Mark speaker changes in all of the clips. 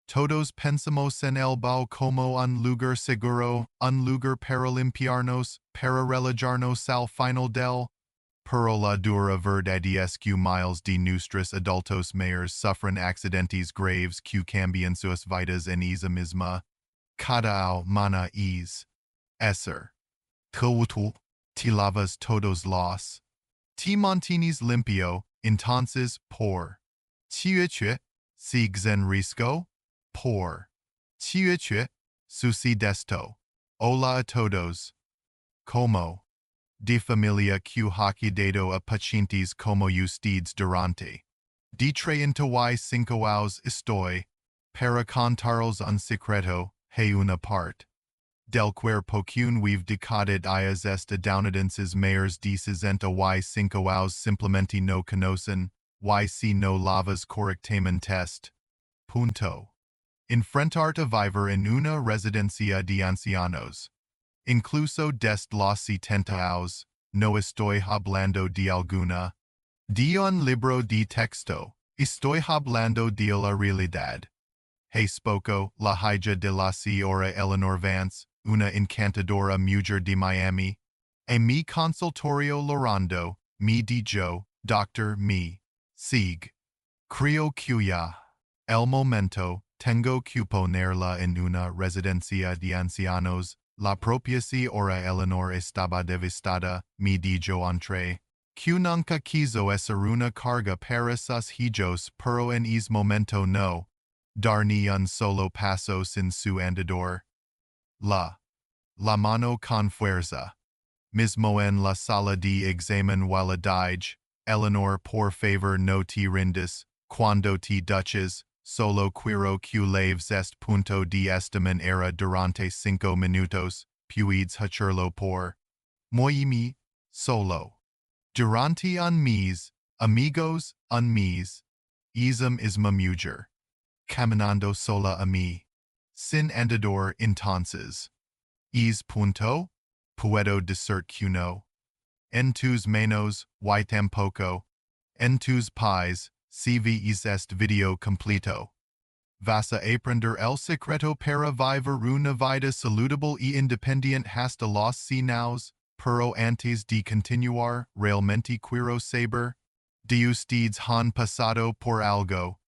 Speaker 1: Todos pensamos en el bao como un lugar seguro, un lugar para limpiarnos, para relajarnos al final del. Pero la dura verdad es que miles de nuestros adultos mayores sufren accidentes graves que cambian sus vidas en esa misma. Cada mana es. Esser. Tú te lavas todos los. Te mantienes limpio, entonces por. Tuiche, sigues en risco, por. Tuiche, sucedesto. Hola a todos. Como. De familia que ha quedado a pacientes como ustedes durante. De 35 años estoy, para contaros un secreto, hay una parte. Del cuerpo que we've decaded ias estadounidenses mayores de 65 años simplemente no conocen, y si no lavas correctamente test. Punto. Enfrentarte a vivir en una residencia de ancianos. Incluso desde los 70 años, no estoy hablando de alguna. De un libro de texto, estoy hablando de la realidad. Hey Spoko, la hija de la señora Eleanor Vance, una encantadora mujer de Miami. En mi consultorio Lorando, mi dijo, Doctor me. Sig. Creo que ya. El momento, tengo que ponerla en una residencia de ancianos. La propia señora Eleanor estaba devastada, me dijo entre. Que nunca quiso hacer una carga para sus hijos, pero en ese momento no. Dar ni un solo paso sin su andador. La mano con fuerza. Mismo en la sala de examen wala dige, Eleanor por favor no te rindas, cuando te duches, solo quiero que laves este punto de estamen era durante 5 minutos, puedes hacerlo por. Muy solo. Durante un mes, amigos, un mes. Ism isma mujer. Caminando sola a mí. Sin andador entonces. Es punto, puedo decir que no. En tus manos, y tampoco. En tus pies, si ves este video completo. Vas a aprender el secreto para vivir una vida saludable y independiente hasta los 100 años, pero antes de continuar, realmente quiero saber. De ustedes han pasado por algo.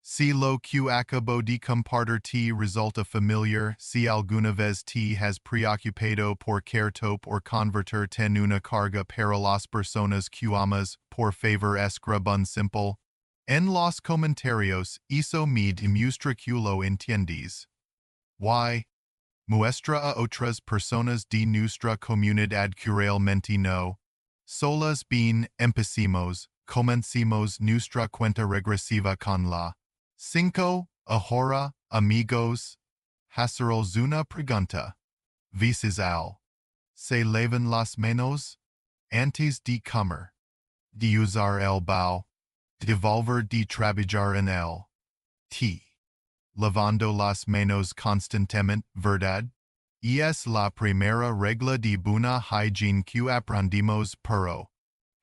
Speaker 1: Si lo que acabo de compartir te resulta familiar, si alguna vez te has preocupado por top o convertirte en una carga para las personas que amas, por favor escribe un simple. En los comentarios, eso me demuestra que lo entiendes. Y. Muestra a otras personas de nuestra comunidad que realmente no. Solas bien, empecemos, comencemos nuestra cuenta regresiva con la. 5. Ahora, amigos. Haceros una pregunta. ¿Veces al? ¿Se lavan las manos? Antes de comer. De usar el bao. De volver de trabajar en el. T. Lavando las manos constantemente, ¿verdad? Es la primera regla de buena higiene que aprendimos, pero.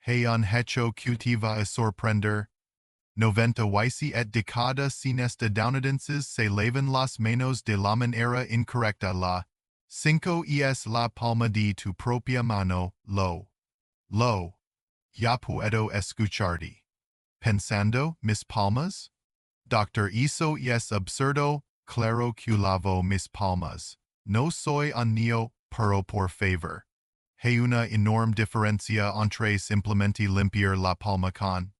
Speaker 1: Hay un hecho que te va a sorprender. 97 de cada 100 estadounidenses se lavan las manos de la manera incorrecta. La 5 es la palma de tu propia mano, ya puedo escucharte. Pensando, mis palmas? Doctor, eso es absurdo, claro que lavo mis palmas. No soy un niño, pero por favor. Hay una enorme diferencia entre simplemente limpiar la palma con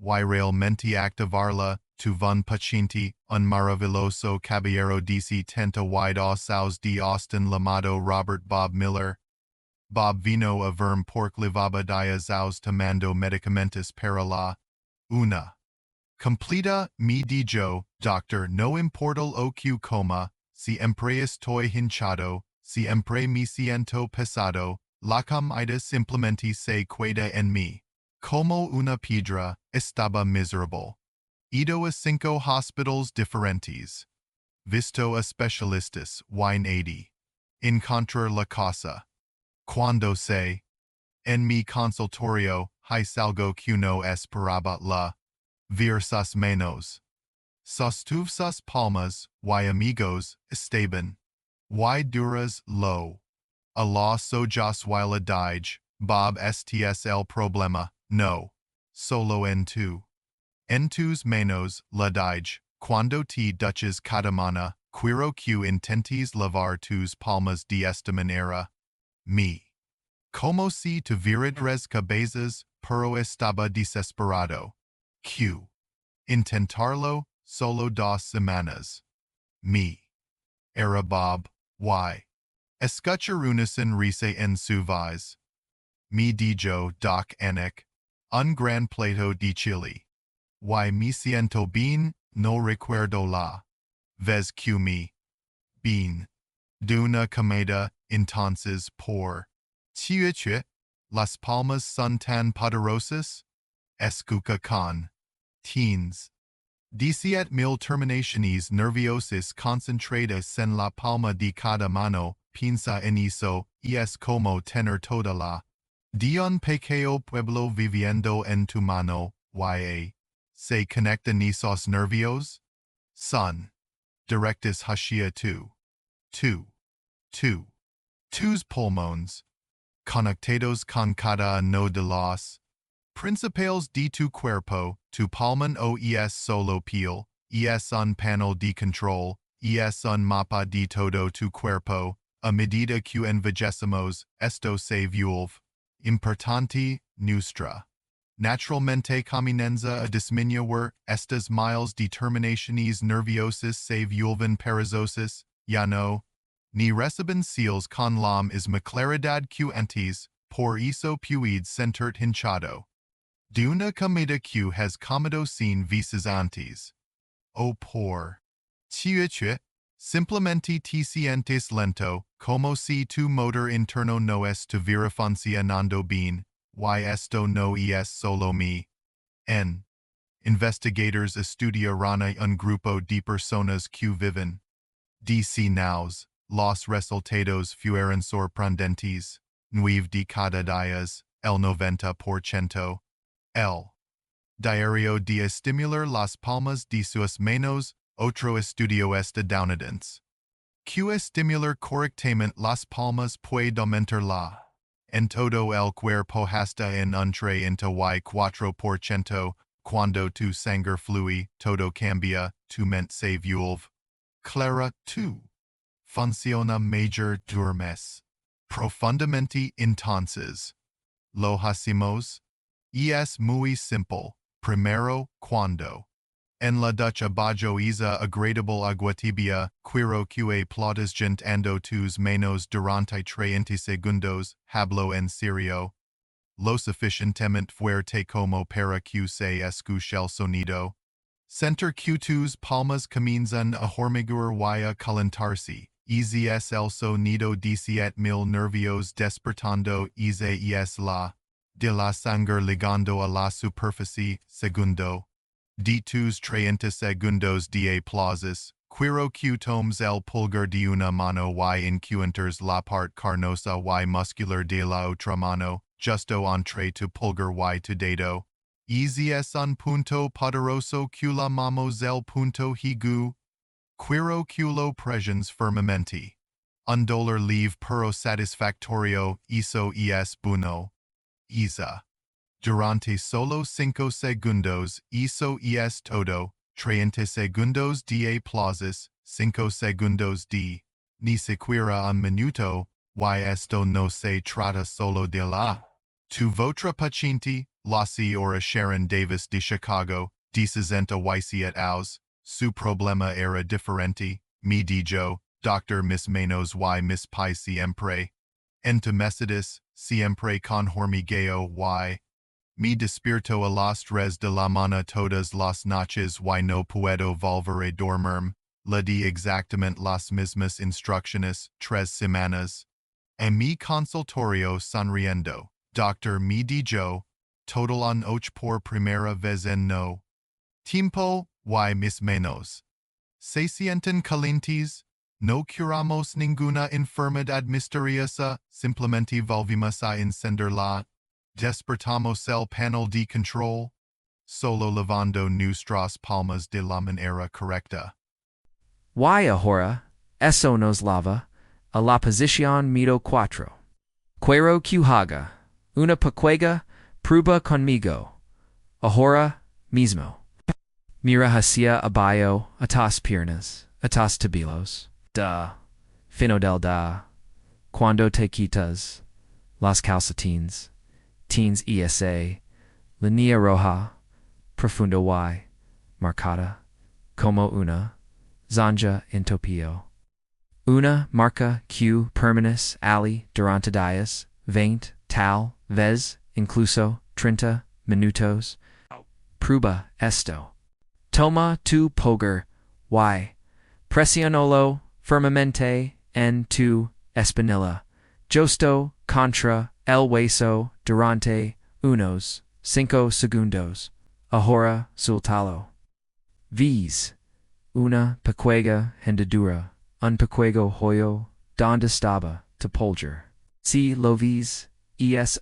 Speaker 1: y realmente activarla, tu van paciente, un maravilloso caballero de 72 años de Austin llamado Robert Bob Miller. Bob vino a verme por livaba dias aos tomando medicamentos para la una. Completa, me dijo, doctor, no importa lo que coma, siempre estoy hinchado, siempre me siento pesado, la comida simplemente se queda en mí. Como una piedra, estaba miserable. Ido a 5 hospitals diferentes. Visto a especialistas, y encontrar la cosa. Cuando se. En mi consultorio, hay algo que no esperaba la. Ver sus manos. Sostuvsas palmas, y amigos, estaban. Y duras, lo. Allah sojas while adige, Bob sts el problema, no. Solo en tus manos, ladige, cuando te duches catamana, quiro que intentes lavar tus palmas de esta manera. Me. Como si tuvieras cabezas, pero estaba desesperado. Q. Intentarlo, solo 2 semanas. Me. Era Bob, y. Escucharunasan rise en su vise. Me dijo doc anic. Un gran plato de chile. Y me siento bien, no recuerdo la. Vez que me. Bien. Duna comida, entonces por. Chiuche, las palmas son tan poderosas? Escucha con. Teens. 17,000 terminaciones nerviosas concentradas en la palma de cada mano, piensa en eso, y es como tener toda la. De un pequeño pueblo viviendo en tu mano, y se conectan esos nervios? Son. Directas hacia tus pulmones. Conectados con cada uno de los principales de tu cuerpo, tu pulmón o es solo piel, es un panel de control, es un mapa de todo tu cuerpo, a medida que envejecemos, esto se vuelve importante, nuestra. Naturalmente comienza a disminuir estas miles de terminaciones nerviosas se vuelven perezosas, ya no. Ni reciben seals con la misma claridad que antes, por eso puede sentir hinchado. De una comida que has comido sin veces antes. O por. Chiuche, simplemente te sientes lento, como si tu motor interno no estuviera funcionando bien, y esto no es solo me. En. Investigators estudiarán a un grupo de personas que viven. DC Nows. Los resultados fueron sorprendentes. 9 de cada 10, el 90%. El diario de estimular las palmas de sus manos, otro estudio estadounidense. Que estimular correctamente las palmas puede aumentar la. En todo el cuerpo hasta en entre y 4%, cuando tu sangre fluye, todo cambia, tu mente se vuelve clara, tu. Funciona mejor duermes. Profundamente entonces. Lo hacemos. Es muy simple. Primero, cuando. En la ducha bajo esa agradable agua tibia, quiro que plotas ando tus manos durante 30 segundos, hablo en serio. Lo suficientemente fuerte como para que se escuche el sonido. Sentir que tus palmas comienzan a hormiguear y a calentarse. Easy es el sonido 17,000 nervios despertando easy es la. De la sangre ligando a la superficie, segundo. De tus 30 segundos de aplausos, quiro que tomes el pulgar de una mano y encuentras la parte carnosa y muscular de la otra mano, justo entre tu pulgar y tu dedo. Easy es un punto poderoso que llamamos el punto higu. Quiro que lo presens firmemente. Un dolor leve pero satisfactorio, eso es bueno. Isa. Durante solo 5 segundos, eso es todo. 30 segundos de aplausos, 5 segundos de. Ni siquiera un minuto, y esto no se trata solo de la. Tu votre paciente, la señora Sharon Davis de Chicago, de 60 años, su problema era diferente, me dijo, Doctor mis manos y mis pies siempre. Entumecidas, siempre con hormigueo y. Me despierto a las 3 de la mañana todas las noches y no puedo volver a dormir. Le di exactamente las mismas instrucciones, 3 semanas. En mi consultorio sonriendo, Doctor me dijo, total un 8 por primera vez en no. Tiempo, y mis manos. Se sienten calientes. No curamos ninguna enfermedad misteriosa, simplemente volvimos a encenderla. Despertamos el panel de control. solo lavando nuestras palmas de la manera correcta.
Speaker 2: Y ahora, eso nos lava a la posición mito cuatro. Quiero que haga una pequeña prueba conmigo. Ahora mismo. Mira hacia abajo, atas piernas, atas tobillos. Da. Fino del da. Cuando te quitas las calcetines. Teens ESA. Línea roja. Profundo Y. Marcada. Como una. Zanja intopio. Una marca Q permanece ali durante días, 20, tal, vez, incluso, 30 minutos. Prueba esto. Toma tu poder, y presionolo firmemente en tu espinilla. Justo contra el hueso durante unos 5 segundos. Ahora suéltalo. Ves una pequeña hendidura, un pequeño hoyo, donde estaba tu pulgar. Si lo ves, es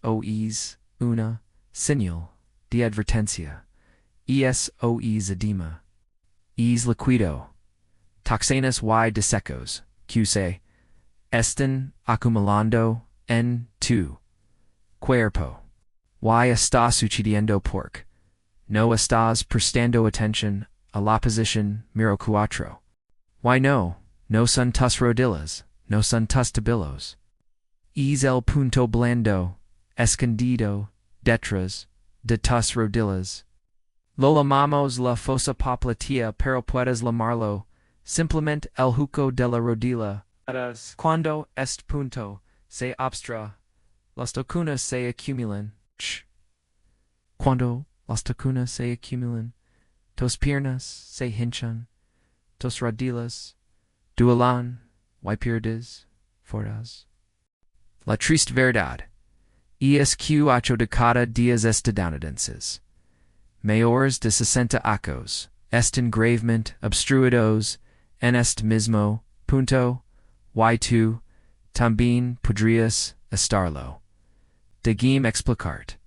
Speaker 2: una señal de advertencia. Es edema. Es liquido. Toxinas y desecos, que se están acumulando en tu cuerpo. Y está sucediendo porque no estás prestando atención a la posición miro cuatro. Why no son tus rodillas, no son tus tobillos. Es el punto blando, escondido, detrás de tus rodillas. Lo llamamos la fosa popltea, pero puedes llamarlo simplemente el hueco de la rodilla. Cuando este punto se obstrua, las tocunas se acumulan. Cuando las tocunas se acumulan, tus piernas se hinchan, tus rodillas duelan, y pierdes fuerzas. La triste verdad es que 8 de cada 10 estadounidenses mayores de 60 años están gravemente obstruidos en este mismo punto, y tú también podrías estarlo. Déjame explicarte.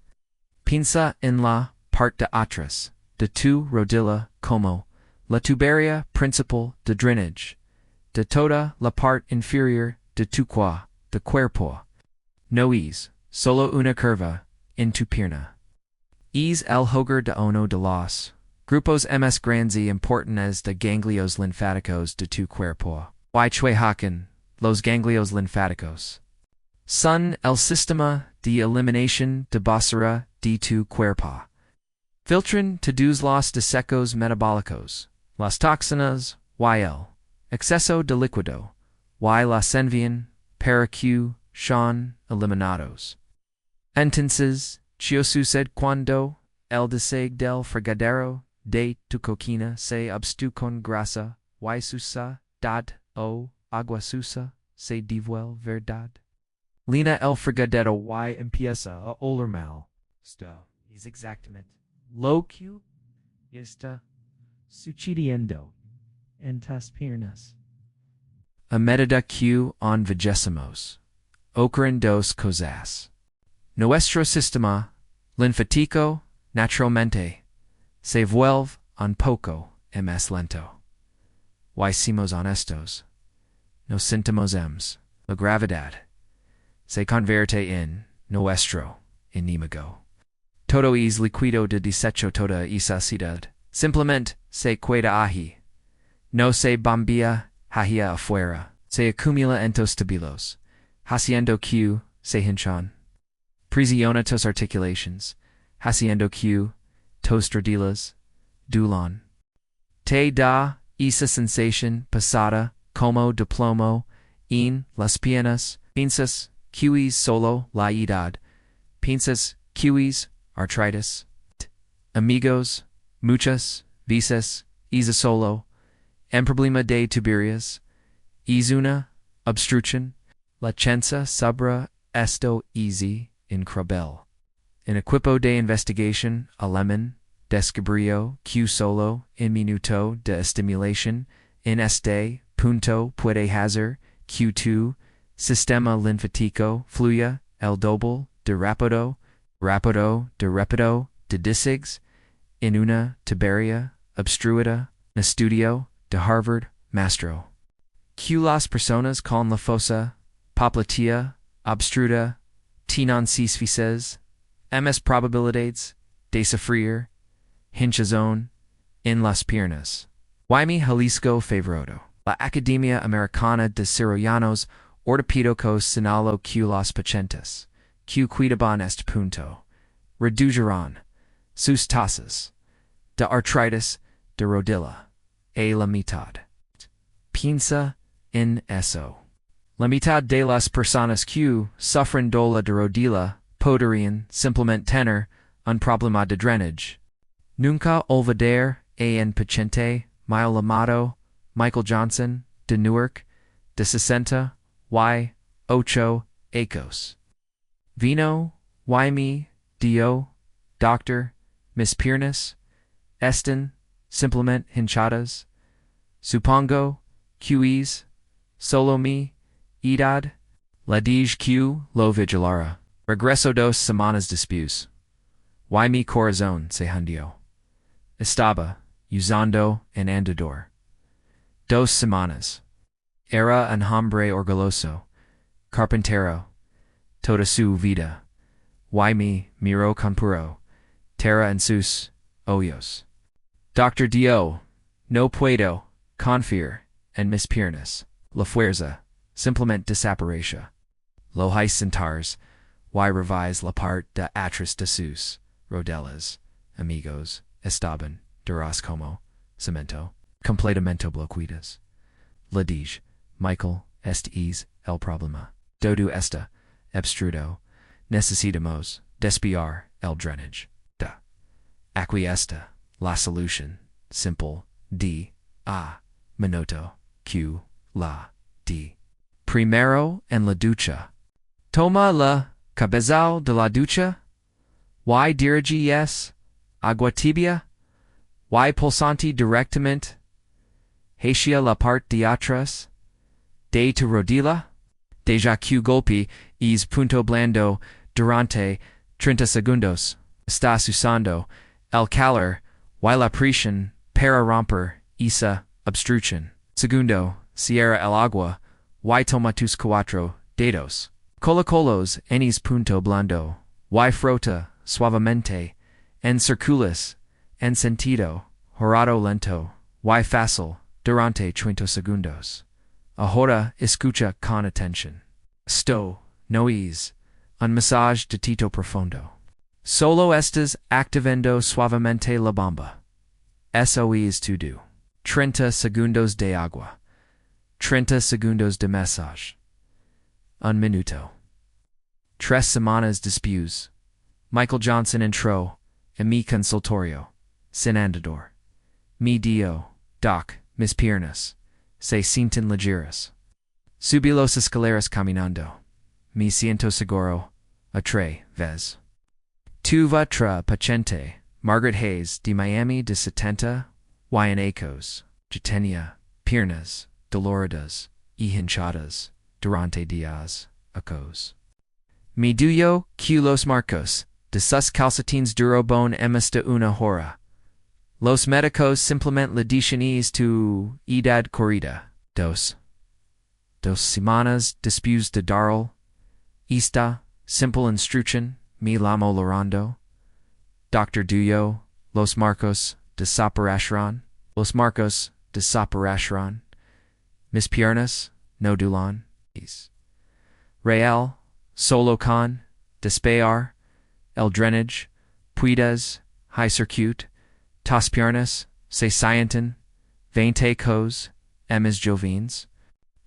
Speaker 2: Piensa en la parte de atrás de tu rodilla como la tubería principal de drenaje de toda la parte inferior de tu cuerpo. No es solo una curva en tu pierna. Es el hogar de uno de los grupos más grandes y importantes de ganglios linfáticos de tu cuerpo. Y trabajan los ganglios linfáticos. Son el sistema de eliminación de basura de tu cuerpo. Filtran todos los desechos metabólicos, las toxinas, y el exceso de líquido, y las envían para que sean eliminados. Entonces, ¿qué sucede cuando el deseo del fregadero de tu coquina se obstrue con grasa, y sucia, o agua sucia se devuelve verdad? Lina el fregadero y empieza a oler mal. Esto es exactamente lo que está sucediendo en tus piernas. A medida que envejecemos, ocurren dos cosas. Nuestro sistema linfático naturalmente se vuelve un poco más lento. Y somos honestos, nos sentimos la gravedad se convierte en nuestro enemigo. Todo es líquido de desecho, toda esa ciudad simplemente se queda allí. No se bombea hacia afuera, se acumula en tus tobillos, haciendo que se hinchan. Presiona tus articulations, haciendo que tus rodillas duelan. Te da esa sensación pesada como de plomo en las piernas. Piensas que es solo la edad. Piensas que es artritis. Amigos, muchas veces es solo un problema de tuberías. Es una obstrucción. La ciencia sobre esto es increíble. Un equipo de investigación alemán descubrió que solo un minuto de estimulación en este punto puede hacer que tu sistema linfático fluya el doble de rápido de 16 in una tuberia obstruida, en estudio de Harvard, Mastro. Q las personas con la fosa popltea obstruida tienen sis fices, ms probabilidades de sufrir, hinchazón, en las piernas. Jaime Jalisco Favoroto. La Academia Americana de Cirujanos Ortopédicos señaló que los pacientes que cuidaban este punto redujeron sus tasas de artritis de rodilla a la mitad. Piensa en eso. La mitad de las personas que sufren dolor de rodilla podrían simplemente tener un problema de drainage. Nunca olvidar a un paciente mío llamado Michael Johnson de Newark de 68 años. Vino, Jaime, dio, doctor, mis piernas, están simplemente hinchadas. Supongo, QEs, solo mi, edad, la dije que lo vigilara. Regreso 2 semanas después. Jaime corazón se hundió. Estaba, usando en andador. 2 semanas. Era un hombre orgulloso, carpintero, toda su vida. Jaime miró con puro terror en sus ojos. Doctor dio, no puedo confiar en mis piernas. La fuerza simplemente desapareció. Los centars, y revise la parte de atrás de sus rodillas, amigos, estaban duras como cemento, completamente bloqueadas. Le dije, Michael, este es el problema. Todo está obstruido. Necesitamos desviar el drainage. Aquí está la solución simple de a minuto que la di. Primero en la ducha. Toma la cabezal de la ducha. Y diriges agua tibia. Y pulsante directamente hacia la parte de atrás de tu rodilla. Deja que golpe es punto blando durante 30 segundos. Estás usando el calor y la presión para romper esa obstrucción. Segundo, cierra el agua y toma tus 4 dedos. Colocolos en es punto blando y frota suavemente en círculos en sentido horado lento y fácil durante 30 segundos. Ahora escucha con atención. Esto no es un masaje de tito profundo. Solo estás activando suavemente la bomba. Eso es todo. 30 segundos de agua. 30 segundos de masaje. 1 minuto. 3 semanas después. Michael Johnson entró en mi consultorio, sin andador. Me dio, doc, mis piernas se sienten ligeras. Subí los escaleras caminando. Me siento seguro, otra vez. Tu vuestra paciente, Margaret Hayes, de Miami de 70, y en ecos, ya tenía piernas doloridas y hinchadas durante días acos. Me dio que los marcos de sus calcetines durobon más de una hora. Los médicos simplemente le dicen es tu edad corrida. 2 semanas después de darlo, esta simple instrucción me llamo Lorando. Doctor Duyo, los marcos desaparecerán. Los marcos desaparecerán. Mis piernas no dulan. Real, solo con despejar el drainage, puedes, high circuit, tas piernas, se sienten, 20 cos, mis jovens.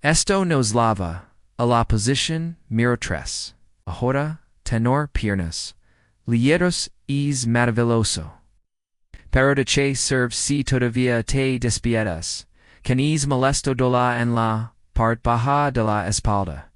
Speaker 2: Esto nos lava a la posición miro 3. Ahora, tenor piernas, ligeros es maravilloso. Pero de che serve si todavía te despiertas, que es molesto dola en la parte baja de la espalda.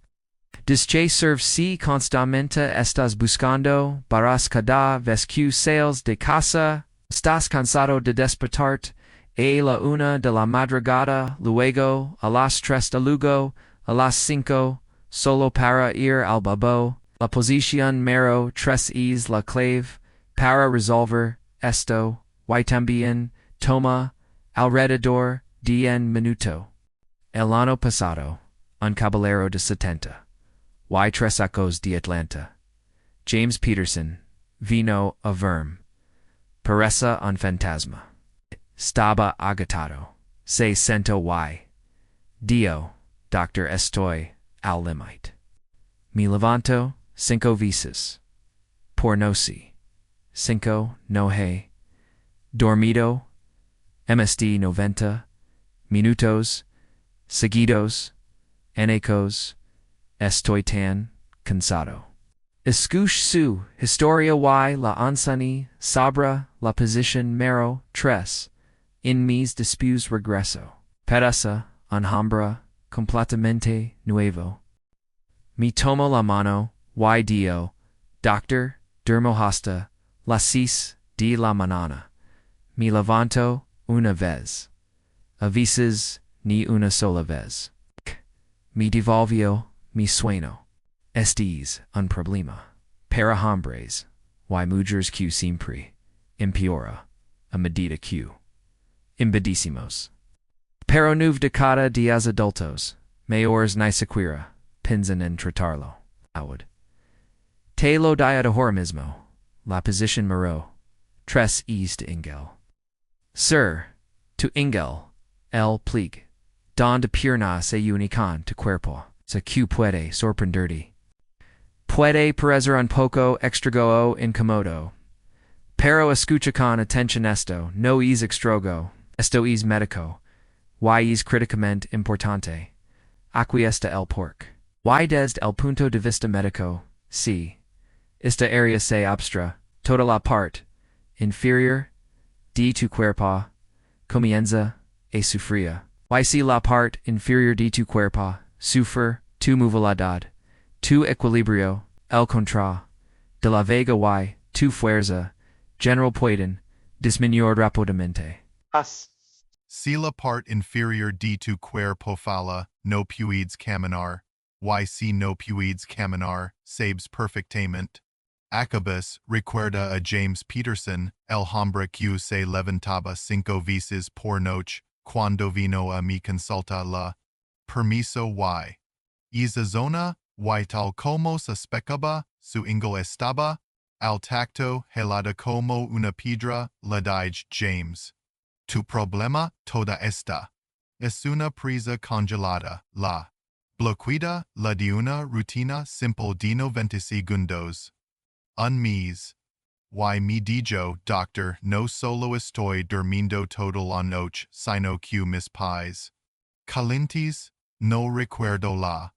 Speaker 2: Desche serve si constantemente estás buscando barras cada vez que sales de casa, estás cansado de despertarte a la 1 de la madrugada, luego a las 3 de luego, a las 5, solo para ir al babo. La posición mero 3 es la clave para resolver esto, y también toma alrededor de un minuto. El año pasado, un caballero de 70, y 3 años de Atlanta, James Peterson, vino a verme. Parece un fantasma. Staba agotado. Se sentó y Dio, doctor, estoy al límite. Me levanto 5 veces. Por noche. 5 no he dormido MSD 90 minutos seguidos. Enecos. Estoy tan cansado. Escuche su historia y la ansani sobre la posición mero 3 en mis después regreso. Parece un hombre completamente nuevo. Me tomo la mano y dio, doctor, duermo hasta las 6 de la mañana. Me levanto una vez. A veces ni una sola vez. Me devolvió mi sueño. Este es un problema. Para hombres, y mujeres que siempre empeora a medida que envejecemos. Pero no de cada días adultos, mayores ni siquiera piensan en tratarlo. Awad. Te lo digo ahora mismo. La posición mero 3 es de ingle. Sir, tu ingle, el plig, donde pierna se unican tu cuerpo, se que puede sorprenderte. Puede parecer un poco extrago incómodo, pero escucha con atención esto, no es extrago, esto es médico, y es críticamente importante. Aquí está el porqué. Y desde el punto de vista médico, sí, esta área se obstra, toda la parte inferior de tu cuerpo comienza a sufrir. Y si la parte inferior de tu cuerpo sufre tu movilidad, tu equilibrio, el contra de la vega y tu fuerza general pueden disminuir rápidamente.
Speaker 1: Si la parte inferior de tu cuerpo falla, no puedes caminar, y si no puedes caminar, sabes perfectamente. Acabas, recuerda a James Peterson, el hombre que se levantaba 5 veces por noche, cuando vino a mi consulta la permiso y esa zona, y tal como se expecaba, su ingle estaba al tacto helada como una piedra, le dije James. Tu problema toda esta es una presa congelada, la bloquea la de una rutina simple de 90 segundos. Un mes. Y me dijo, doctor, no solo estoy durmiendo toda la noche, sino que mis pies calientes, no recuerdo la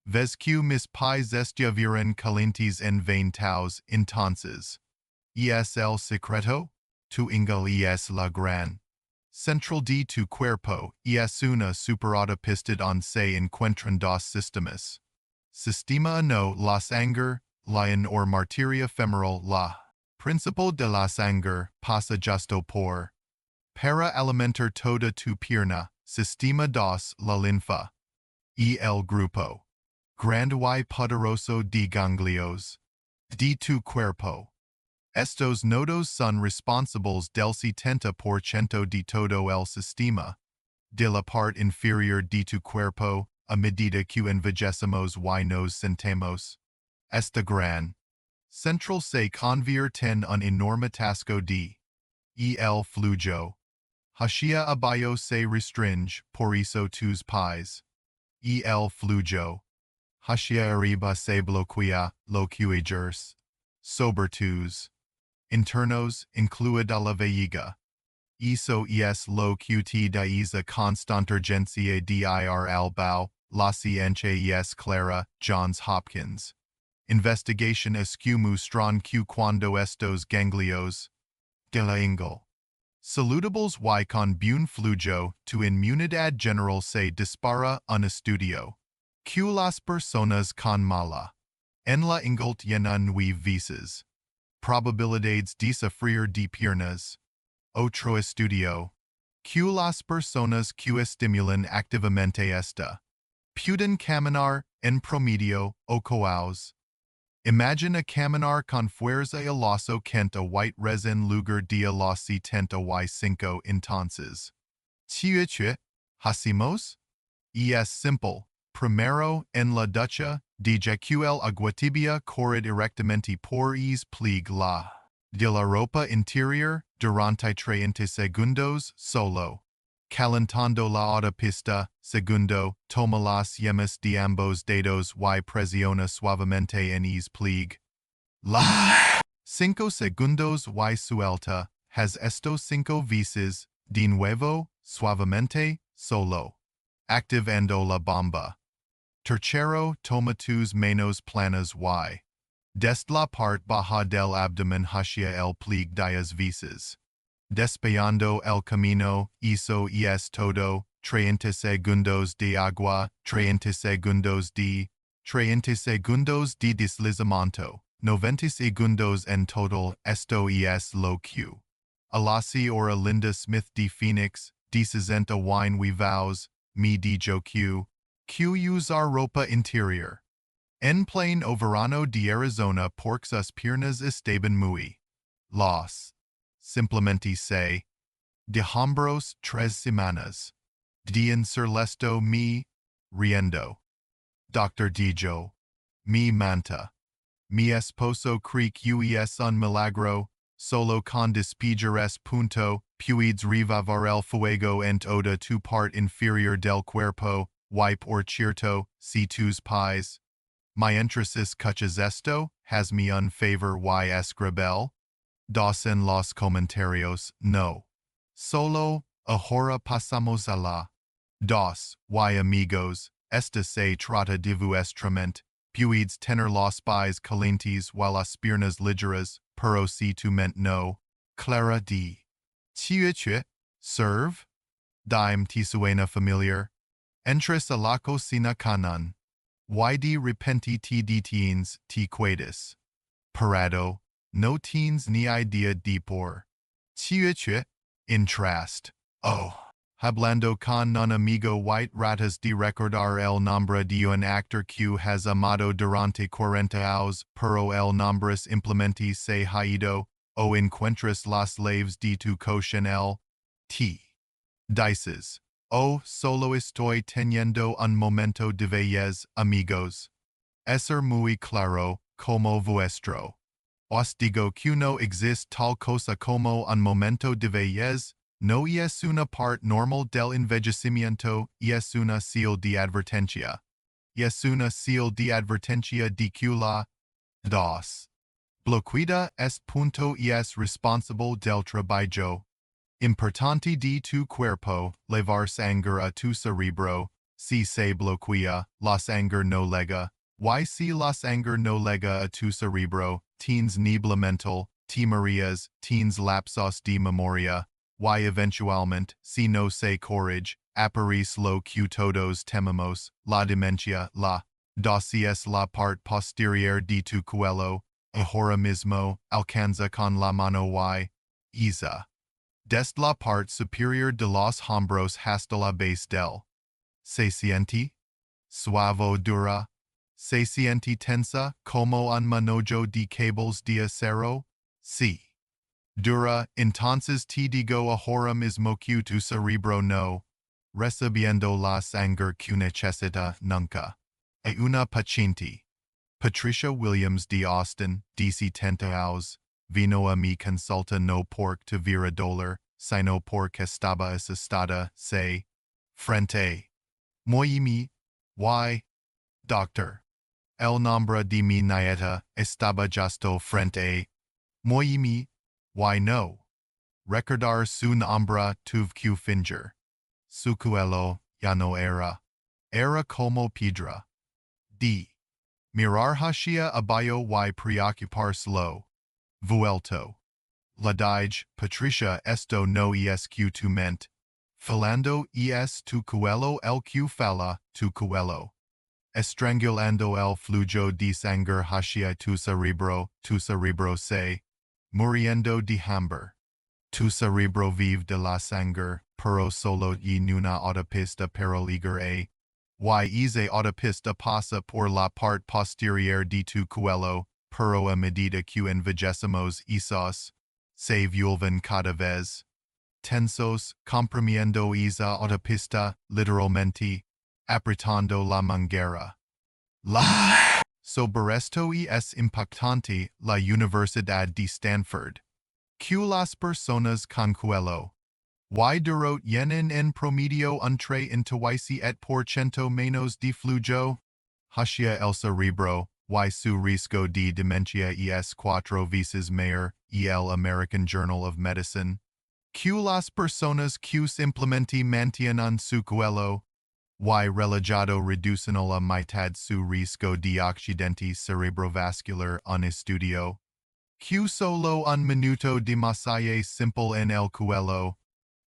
Speaker 1: vez que mis pies estuvieron calientes en 20 entonces. ¿Es el secreto? Tu ingle es la gran central de tu cuerpo, y es una superautopista donde se encuentran dos sistemas. Sistema 1, la sangre, la en or arteria femoral, la principal de la sangre, pasa justo por para alimentar toda tu pierna. Sistema 2, la linfa, y el grupo grande y poderoso de ganglios de tu cuerpo. Estos nodos son responsables del 70% de todo el sistema de la parte inferior de tu cuerpo. A medida que envejecemos y nos sentemos, esta gran central se convierte en un enorme tasco de el flujo hacia abajo se restringe, por eso tus pies el flujo hacia arriba se bloquea, lo que ejerce sobre tus internos, incluida la vejiga. Eso es lo que te da esa constante urgencia de ir al baño. La ciencia es clara, Johns Hopkins. Investigación es que muestran que cuando estos ganglios de la ingle saludables y con buen flujo, tu inmunidad general se dispara. Un estudio que las personas con mala en la ingle tienen 9 veces probabilidades de sufrir de piernas. Otro estudio que las personas que estimulan activamente esta pueden caminar en promedio 8 hours Imagine a caminar con fuerza y lazo quente white resin lugar dia los 75 entonces. ¿Qué hacemos? Es simple. Primero, en la ducha, DJQL aguatibia corred erectamente por es plieg la de la ropa interior durante 30 segundos solo. Calentando la autopista, segundo, toma las yemas de ambos dedos y presiona suavemente en es plieg. La 5 segundos y suelta, has esto 5 veces, de nuevo, suavemente, solo. Activando la bomba. Tercero, toma tus manos planas y des la parte baja del abdomen hacia el plieg 10 veces. Despejando el camino, eso es todo, 30 segundos de agua, 30 segundos de deslizamiento, 90 segundos en total, esto es lo que. Alasi ora Linda Smith de Phoenix, de 60 wine we vows, me dijo que usar ropa interior. En pleno verano de Arizona porque sus piernas estaban muy los. Simplemente se de hombros 3 semanas. Dien sur lesto mi riendo. Doctor dijo, mi manta. Mi esposo cree que es un milagro, solo con despejar es punto, puedes revivar el fuego en toda tu parte inferior del cuerpo, y por cierto, si tus pies. Mientras escuchas esto, hazme un favor y escribel. Dos en los comentarios, no. Solo, ahora pasamos a la. Dos, y amigos, esta se trata de vuestramente, puedes tener los pies calientes y las piernas ligeras, pero si tu mente no. Clara D. Che, serve? Dime te suena familiar. Entres a la cocina canon. Y de repente te detienes, te quedas parado, no tienes ni idea de por. Che, intrast. Oh. Hablando con un amigo white ratas de recordar el nombre de un actor que has amado durante 40 años, pero el nombre simplemente se ha ido, o encuentras las laves de tu coche T. Dices. Oh, solo estoy teniendo un momento de vejez, amigos. Ser muy claro, como vuestro. Os digo que no existe tal cosa como un momento de vejez, no es una parte normal del envejecimiento, es una señal de advertencia. Es una señal de advertencia de que la 2. Bloqueada es punto es responsable del trabajo. Importante de tu cuerpo, levar sangre a tu cerebro, si se bloquea, la sangre no llega, y si la sangre no llega a tu cerebro, tienes niebla mental, te mareas, tienes lapsos de memoria, y eventualmente, si no se corrige, aparece lo que todos tememos, la demencia, la 2 es la parte posterior de tu cuello, ahora mismo, alcanza con la mano y isa. Desde la parte superior de los hombros hasta la base del. Se siente? Suave o dura? Se siente tensa como un manojo de cables de acero? Sí. Dura, entonces te digo ahora mismo que tu cerebro no. Recibiendo la sangre que necesita nunca. E una paciente. Patricia Williams de Austin, de 70 años. Vino a mi consulta no porque tuviera dolor, sino porque estaba asustada, se. Frente. Muy mi. Why? Doctor. El nombre de mi nieta estaba justo frente. Muy mi. Why no? Recordar su nombre tuve que fingir. Su cuello ya no era. Era como piedra. D. Mirar hacia abajo y preocuparselo. Vuelto. La dije, Patricia, esto no es que tu mente. Falando es tu cuello el que fala, tu cuello. Estrangulando el flujo de sangre hacia tu cerebro se. Muriendo de hambre. Tu cerebro vive de la sangre, pero solo y una autopista para ligar a. Y esa autopista pasa por la parte posterior de tu cuello, pero a medida que envejecemos esos se vuelven cada vez tensos, comprimiendo esa autopista, literalmente, apretando la manguera. Sobre esto es impactante la Universidad de Stanford. Que las personas con cuello y durot tienen en promedio entre 27% menos de flujo hacia el cerebro, y su riesgo de demencia es 4 veces mayor, y el American Journal of Medicine. Que las personas que simplemente mantienen su cuello y relajado reducen a la mitad su riesgo de accidente cerebrovascular. Un estudio que solo un minuto de masaje simple en el cuello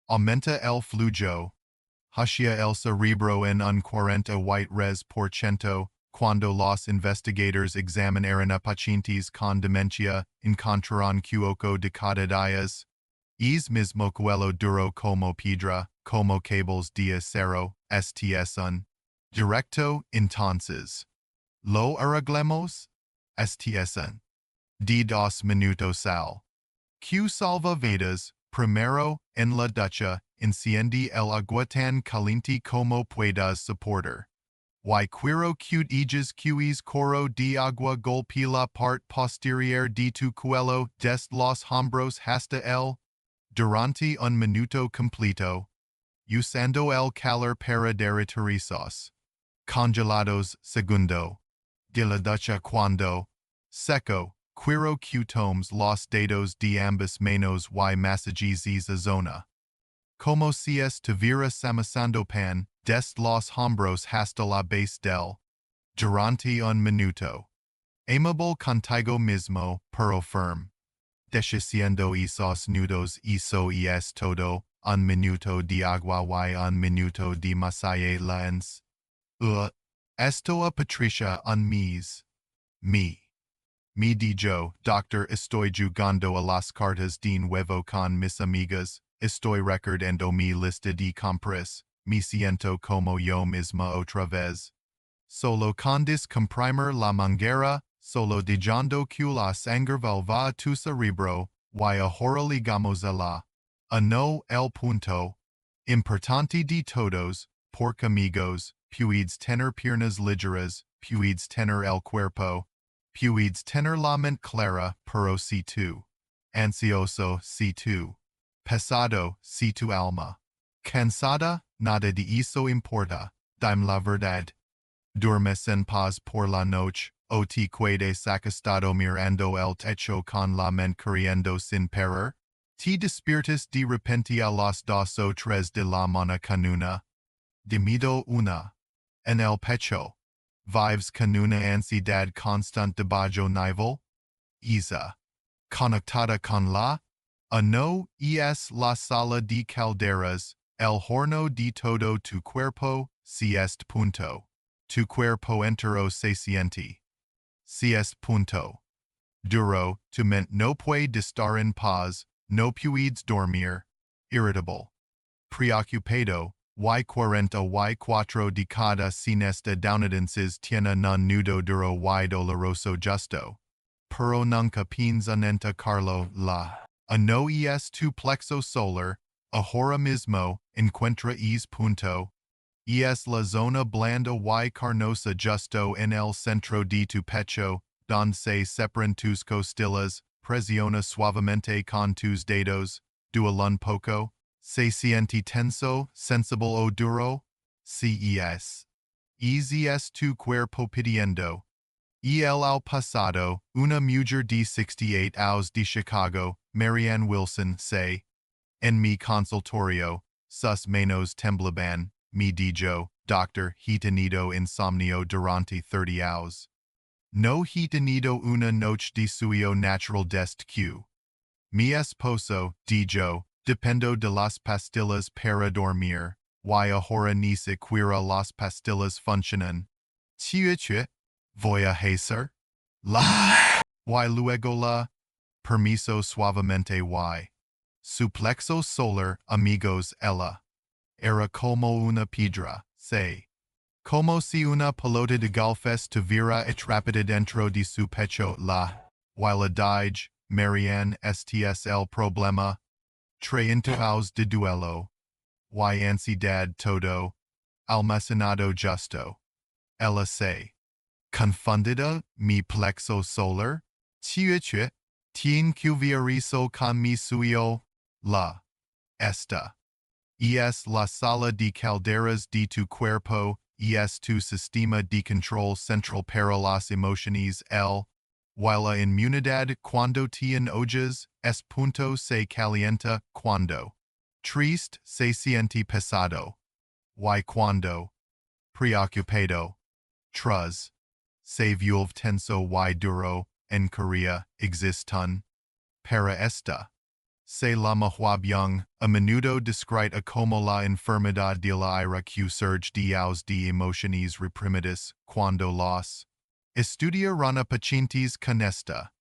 Speaker 1: aumenta el flujo hacia el cerebro en un 40% cuando los investigadores examinaron a pacientes con demencia encontraron que 8 de cada 10 es mismo cuello duro como piedra, como cables de acero, sts directo. Entonces lo arreglemos, sts de 2 minutos al que salva vidas. Primero, en la ducha, enciende el agua tan caliente como puedas soportar. Y quiero que ellos cues coro de agua golpea la parte posterior de tu cuello desde los hombros hasta el durante un minuto completo, usando el calor para derretir esos congelados. Segundo, de la ducha cuando seco. Quiero que tomes los dedos de ambas manos y masajes esa zona. Como si estuvieras amasando pan, desde los hombros hasta la base del durante un minuto. Amable contigo mismo, pero firme. Deshaciendo esos nudos eso es todo, un minuto de agua y un minuto de masaje lens. Esto a Patricia un mes. Me dijo, doctor, estoy jugando a las cartas de nuevo con mis amigas, estoy recordando mi lista de compras, me siento como yo misma otra vez. Solo con comprimir la manguera, solo dejando que la sangre va a tu cerebro, y ahora ligamos a la. No el punto importante de todos, porque amigos, puedes tener piernas ligeras, puedes tener el cuerpo, puedes tener la mente clara, pero si tú ansioso, si tú pesado, si tu alma cansada, nada de eso importa. Dime la verdad. Duermes en paz por la noche, o te quedas acostado mirando el techo con la mente corriendo sin parar. Te despiertas de repente a las 2 o 3 de la mañana con una dimido una en el pecho. Vives con una ansiedad constante debajo nivel. Isa. Conectada con la. No es la sala de calderas, el horno de todo tu cuerpo, si est punto. Tu cuerpo entero se siente. Si est punto duro, tu mente no puede estar en paz, no puedes dormir. Irritable. Preocupado. Y 44 de cada 100 estadounidenses tienen un nudo duro y doloroso justo. Pero nunca piensan en Carlo la. No es tu plexo solar, ahora mismo, encuentra es punto. Es la zona blanda y carnosa justo en el centro de tu pecho, donde se separan tus costillas, presiona suavemente con tus dedos, duele un poco. Se siente tenso, sensible o duro? CES. Easy es tu cuerpo pidiendo. El al pasado, una mujer de 68 años de Chicago, Marianne Wilson, se. En mi consultorio, sus manos temblaban, me dijo, doctor, he tenido insomnio durante 30 años. No he tenido una noche de sueño natural desde que. Mi esposo, dijo, dependo de las pastillas para dormir, y ahora ni siquiera las pastillas funcionan. Che, voy a hacer la. Y luego la. Permiso suavemente y. Su plexo solar, amigos, ella. Era como una piedra, se. Como si una pelota de golf estuviera atrapada dentro de su pecho, la. while a dige, Marianne STSL problema, treintaos de duelo, y ansiedad todo, almacenado justo, ella se, confundida mi plexo solar, chiuche, tien cuvierizo con mi suyo, la, esta. Es la sala de calderas de tu cuerpo, es tu sistema de control central para las emociones, while la inmunidad cuando te enojas, es punto se calienta cuando. Triste se siente pesado. Y cuando. Preocupado. Truz. Se vuelve tenso y duro, en Korea, existan. Para esta. Se la mahuabyung, a menudo descrita como la enfermedad de la ira que surge de emociones reprimidas, cuando los estudiaron a pacientes con esta.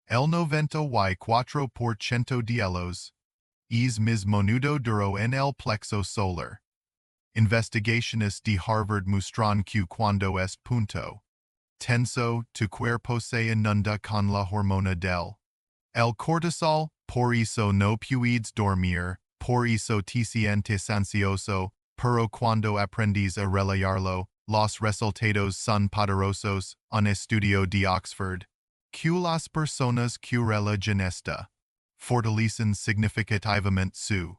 Speaker 1: El 94% de ellos es mismo menudo duro en el plexo solar. Investigaciones de Harvard muestran que cuando es punto tenso, tu cuerpo se inunda con la hormona del el cortisol, por eso no puedes dormir, por eso te sientes ansioso, pero cuando aprendes a relajarlo, los resultados son poderosos. Un estudio de Oxford, que las personas que relajan esta fortalecen significativamente su.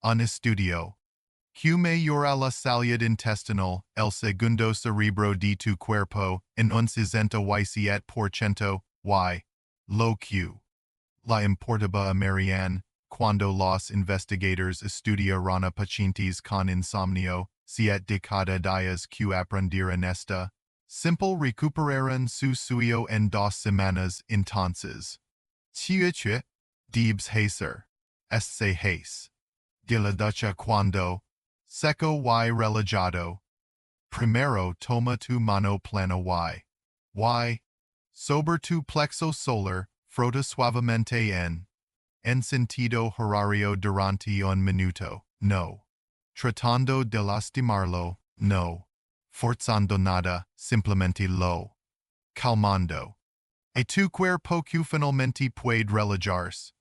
Speaker 1: Un estudio que mejora la salud intestinal, el segundo cerebro de tu cuerpo, en un 67%, y lo que la importaba a Marianne, cuando los investigadores estudiaron a pacientes con insomnio, 7 de cada 10 que aprendieron esta, simple recuperaron su sueño en 2 semanas. Entonces, chiuche, debes hacer, se hace, de la ducha cuando, seco y relajado. Primero toma tu mano plana y, sobre tu plexo solar, frota suavemente en sentido horario durante un minuto, no. Tratando de lastimarlo, no. Forzando nada, simplemente lo. Calmando. Y tu cuerpo que finalmente puede relajarse.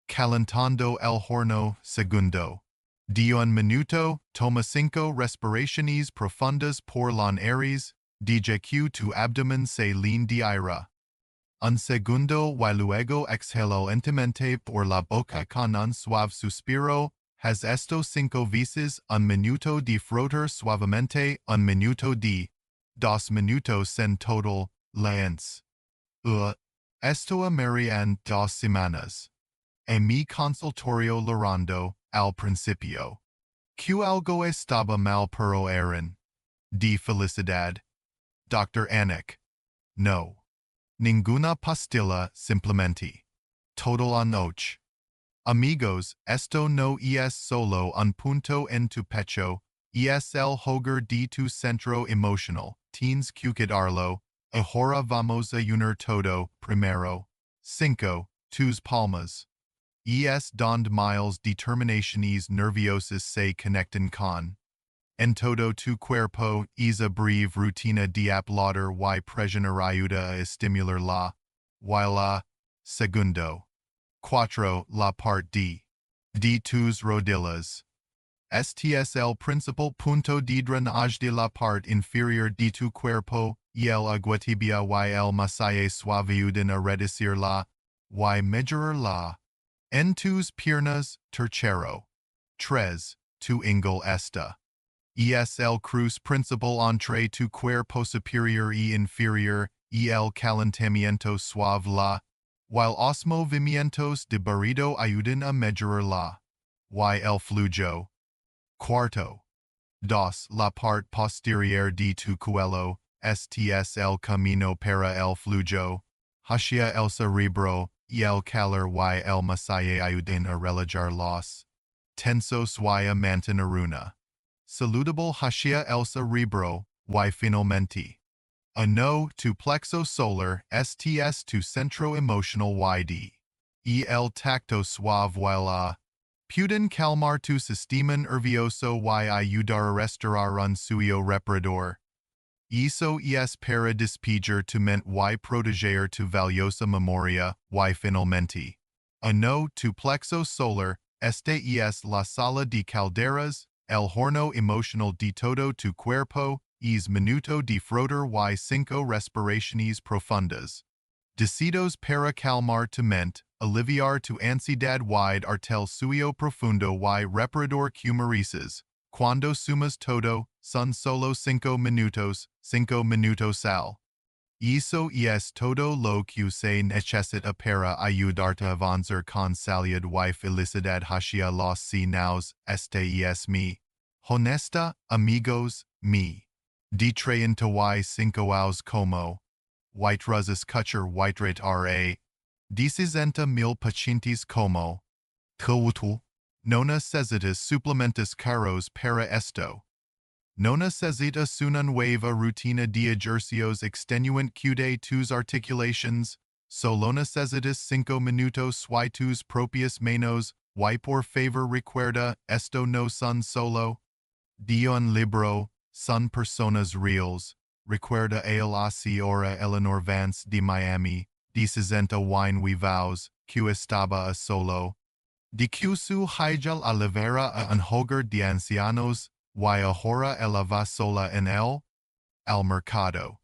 Speaker 1: Calentando el horno, segundo. De un minuto, toma 5 respiraciones profundas por la nariz, deja que tu abdomen se llene de aire. Un segundo y luego exhalo lentamente por la boca con un suave suspiro. Haz esto 5 veces. Un minuto de frotar suavemente. Un minuto de 2 minutos en total. Lance. Esto a Marianne 2 semanas. En mi consultorio llorando, al principio. Que algo estaba mal pero eran. De felicidad. Dr. Anik. No. Ninguna pastilla, simplemente. Total a noche. Amigos, esto no es solo un punto en tu pecho, es el hogar de tu centro emocional. Tienes que cuidarlo. Ahora vamos a unir todo. Primero. 5. Tus palmas. Es donde miles determinaciones nerviosas se conectan con. En todo tu cuerpo, es a breve rutina de aplaudar y presionar ayuda a estimular la. Segundo. 4. La parte de tus rodillas. Este es el principal punto de drenaje de la parte inferior de tu cuerpo, y el aguatibia y el masaje suave ayudan a reducir la, y mejorar la. En tus piernas, tercero. 3. Tu ingle esta. Es el cruz principal entre tu cuerpo superior y inferior, y el calentamiento suave la, while os movimientos de barrido ayudan a mejorar la, y el flujo. Cuarto. 2. La parte posterior de tu cuello, este es el camino para el flujo, hacia el cerebro, y el calor y el masaje ayudan a relajar los tensos y a mantener una saludable hacia el cerebro, y finalmente. A no, tu plexo solar, STS tu centro emocional YD. Y el tacto suave y la. Pueden calmar tu sistema nervioso y ayudar a restaurar un sueño reparador. Eso es para despedir tu mente y proteger tu valiosa memoria y finalmente. No tu plexo solar, este es la sala de calderas, el horno emocional de todo tu cuerpo, es minuto de frotar y 5 respiraciones profundas. Decidos para calmar tu mente, aliviar tu ansiedad y artel sueño profundo y reparador que mereces. Cuando sumas todo, son solo 5 minutos al. Eso es todo lo que se necesita para ayudarte a avanzar con salud y felicidad hacia los sinaos. Este es mi. Honesta, amigos, mi. De 35 aos como. White rosas kutcher white rate ra. Disisenta mil pacientes como. Tulwutul. Nona necesitas suplementos caros para esto. No necesitas una nueva rutina de ejercicios extenuante que tus articulations, solo necesitas 5 minutos y tus propias manos, y por favor recuerda, esto no son solo de un libro, son personas reales. Recuerda el así ahora Eleanor Vance de Miami, de 60 wine wevaus, que estaba a solo. De que su hijal olivera a un hogar de ancianos, y ahora ella va sola en el mercado.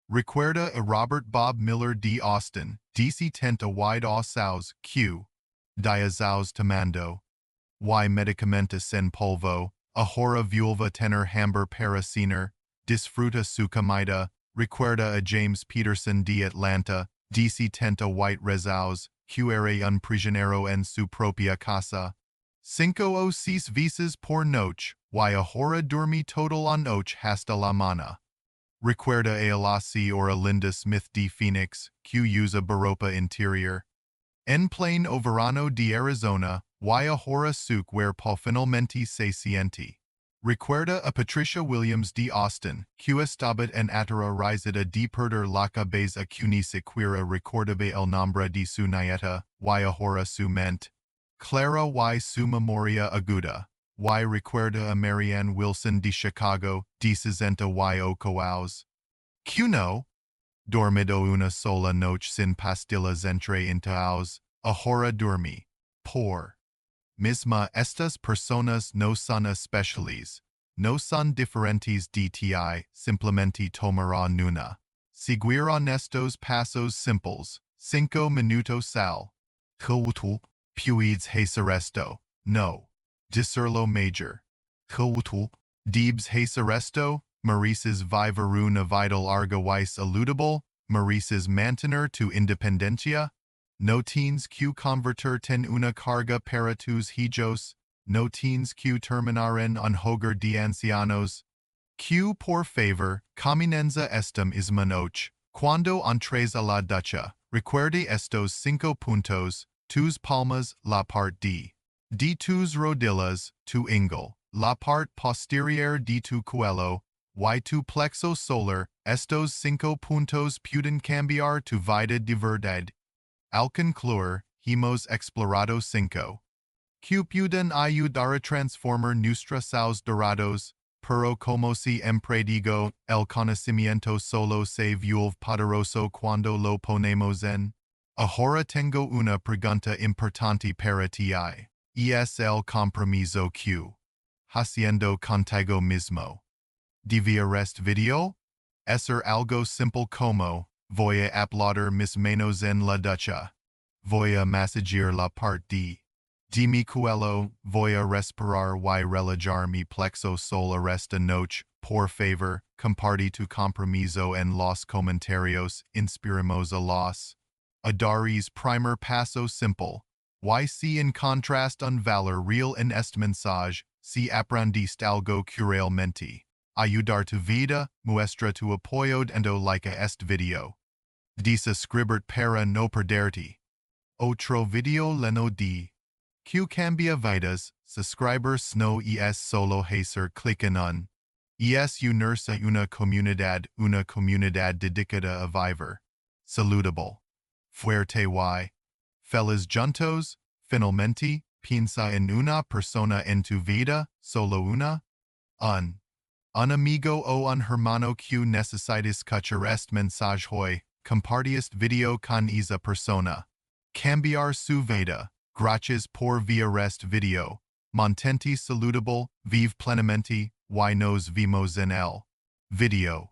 Speaker 1: Recuerda a Robert Bob Miller de Austin, DC tenta wide osaus Q. Diazaus tomando. Y medicamentos en polvo, ahora vulva tener hambre para cenar, disfruta su comida. Recuerda a James Peterson de Atlanta, DC tenta white rezaus, que era un prisionero en su propia casa. 5 o 6 veces por noche, y ahora dormí total la noche hasta la mañana. Recuerda a Alasi or Linda Smith de Phoenix, que usa baropa interior. En plain o verano de Arizona, y ahora su cuerpo finalmente se siente. Recuerda a Patricia Williams de Austin, que estaba en aterrorizada de perder la cabeza que ni siquiera recordaba el nombre de su nieta, y ahora su mente. Clara y su memoria aguda, y recuerda a Marianne Wilson de Chicago, de 68 años. Que no? Dormido una sola noche sin pastillas entre intaos, ahora dormí. Por misma estas personas no son especiales, no son diferentes de ti, simplemente tomarán una. Seguirán estos pasos simples, 5 minutos al. Tulwutul, puides hacer esto, no. Discerlo major. Tulwutul, debes hacer esto, mereces vivir una vida larga y saludable, mereces mantener tu independencia. No tienes que convertirte en una carga para tus hijos, no tienes que terminar en un hogar de ancianos. Que por favor, comienza esta misma noche. Cuando entres a la ducha, recuerde estos 5 puntos, tus palmas, la parte de tus rodillas, tu ingle, la parte posterior de tu cuello, y tu plexo solar. Estos 5 puntos pueden cambiar tu vida de verdad. Al concluir, hemos explorado 5. Que pueden ayudar a transformar nuestras saus dorados, pero como siempre digo, el conocimiento solo se vuelve poderoso cuando lo ponemos en. Ahora tengo una pregunta importante para ti. Es el compromiso que haciendo contigo mismo. De ver este video? Hacer algo simple como voy a aplaudar mis manos en la ducha. Voy a masajear la parte de mi cuello. Voy a respirar y relajar mi plexo solar esta noche. Por favor, comparte tu compromiso en los comentarios. Inspiremos a los Adaris primer paso simple. Y si en contrast un valor real en este mensaje, si aprendiste algo realmente ayudar tu vida, muestra tu apoyo dando like a este video. De suscribirte para no perderte otro video lleno de que cambia vidas. Subscribers no es solo hacer clic en un. Es unirse a una comunidad dedicada a vivir saludable, fuerte y feliz juntos. Finalmente, piensa en una persona en tu vida, solo una. Un Un amigo o un hermano que necesitas escuchar este mensaje hoy, compartir este video con esa persona. Cambiar su vida. Gracias por ver este video. Mantente saludable, vive plenamente, y nos vemos en el video.